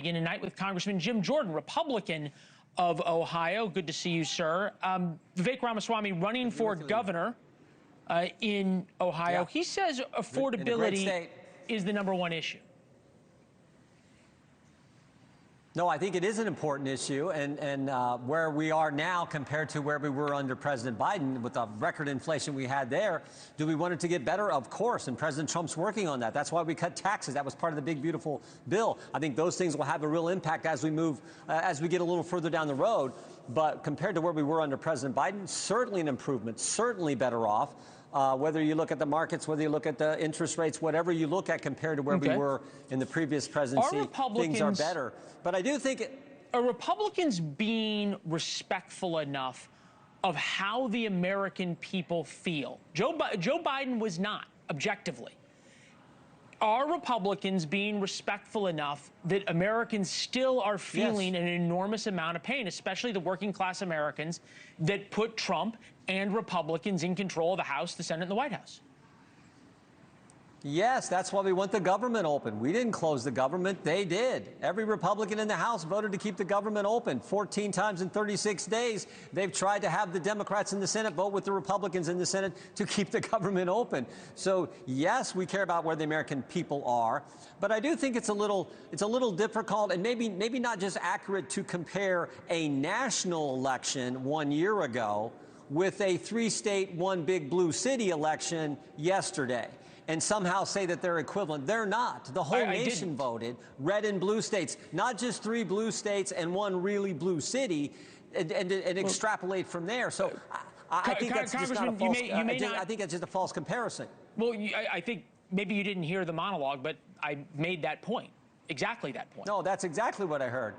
Begin tonight with Congressman Jim Jordan, Republican of Ohio. Good to see you, sir. Vivek Ramaswamy running for governor in Ohio. Yeah. He says affordability is the #1 issue. No, I think it is an important issue, and where we are now compared to where we were under President Biden with the record inflation we had there, do we want it to get better? Of course, and President Trump's working on that. That's why we cut taxes. That was part of the big, beautiful bill. I think those things will have a real impact as we move, as we get a little further down the road. But compared to where we were under President Biden, certainly an improvement, certainly better off. Whether you look at the markets, whether you look at the interest rates, whatever you look at compared to where we were in the previous presidency, things are better. But I do think are Republicans being respectful enough of how the American people feel? Joe Biden was not, objectively. Are Republicans being respectful enough that Americans still are feeling an enormous amount of pain, especially the working class Americans that put Trump and Republicans in control of the House, the Senate, and the White House? Yes, that's why we want the government open. We didn't close the government. They did. Every Republican in the House voted to keep the government open. 14 times in 36 days, they've tried to have the Democrats in the Senate vote with the Republicans in the Senate to keep the government open. So, yes, we care about where the American people are. But I do think it's a little difficult and maybe not just accurate to compare a national election 1 year ago with a 3-state, 1 big blue city election yesterday, and somehow say that they're equivalent. They're not. The whole nation voted, red and blue states, not just 3 blue states and 1 really blue city, and extrapolate from there. So I think that's just not a false, I think it's just a false comparison. Well, I think maybe you didn't hear the monologue, but I made that point, exactly that point. No, that's exactly what I heard.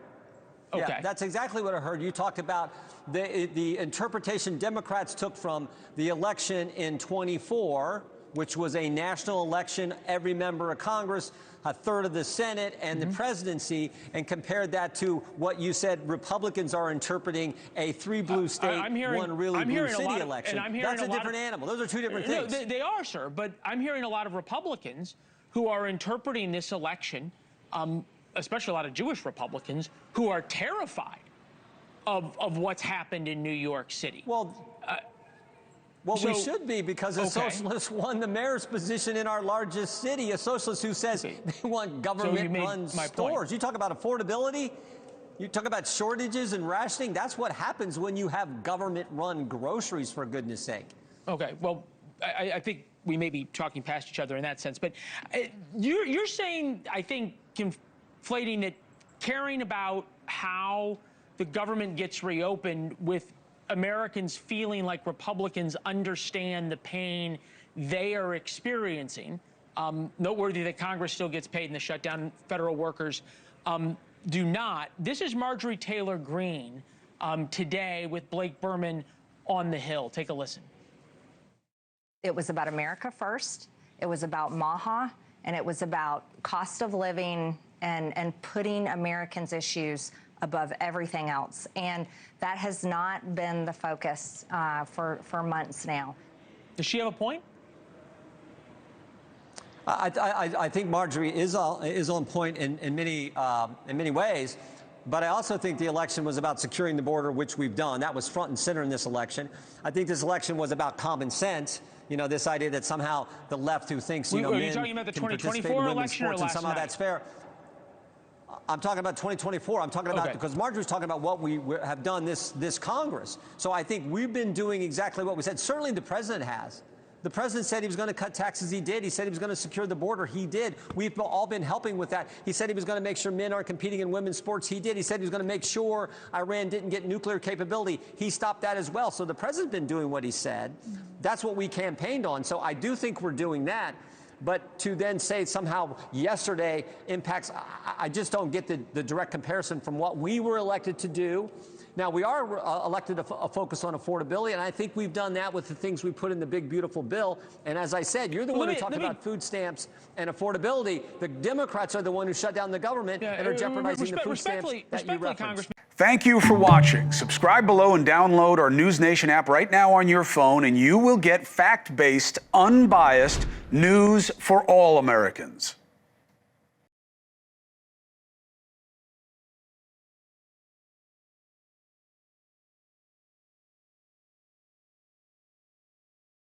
Okay. Yeah, that's exactly what I heard. You talked about the interpretation Democrats took from the election in 24, which was a national election, every member of Congress, a third of the Senate, and the presidency, and compared that to what you said Republicans are interpreting a 3 blue state, 1 really blue city election. That's a different animal. Those are 2 different things. No, they are, sir, but I'm hearing a lot of Republicans who are interpreting this election, especially a lot of Jewish Republicans, who are terrified of what's happened in New York City. Well, we should be, because a socialist won the mayor's position in our largest city, a socialist who says they want government-run stores. You talk about affordability, you talk about shortages and rationing. That's what happens when you have government-run groceries, for goodness sake. Okay, well, I think we may be talking past each other in that sense, but you're saying, I think, conflating that caring about how the government gets reopened with Americans feeling like Republicans understand the pain they are experiencing. Noteworthy that Congress still gets paid and the shutdown federal workers do not. This is Marjorie Taylor Greene today with Blake Berman on the Hill. Take a listen. It was about America first. It was about MAHA, and it was about cost of living and putting Americans' issues above everything else. And that has not been the focus for months now. Does she have a point? I think Marjorie is on point in many ways. But I also think the election was about securing the border, which we've done. That was front and center in this election. I think this election was about common sense. You know, this idea that somehow the left, who thinks, you know, men talking about the can participate in 2024 women's election sports or and somehow last night? that's fair. I'm talking about 2024. I'm talking about, because Marjorie's talking about what we have done this Congress. So I think we've been doing exactly what we said. Certainly the president has. The president said he was going to cut taxes. He did. He said he was going to secure the border. He did. We've all been helping with that. He said he was going to make sure men aren't competing in women's sports. He did. He said he was going to make sure Iran didn't get nuclear capability. He stopped that as well. So the president's been doing what he said. That's what we campaigned on. So I do think we're doing that. But to then say somehow yesterday impacts, I just don't get the direct comparison from what we were elected to do. Now, we are elected to focus on affordability, and I think we've done that with the things we put in the big, beautiful bill. And as I said, you're the one who talked about food stamps and affordability. The Democrats are the one who shut down the government and are jeopardizing the food stamps that you referenced. Thank you for watching. Subscribe below and download our NewsNation app right now on your phone, and you will get fact-based, unbiased news for all Americans.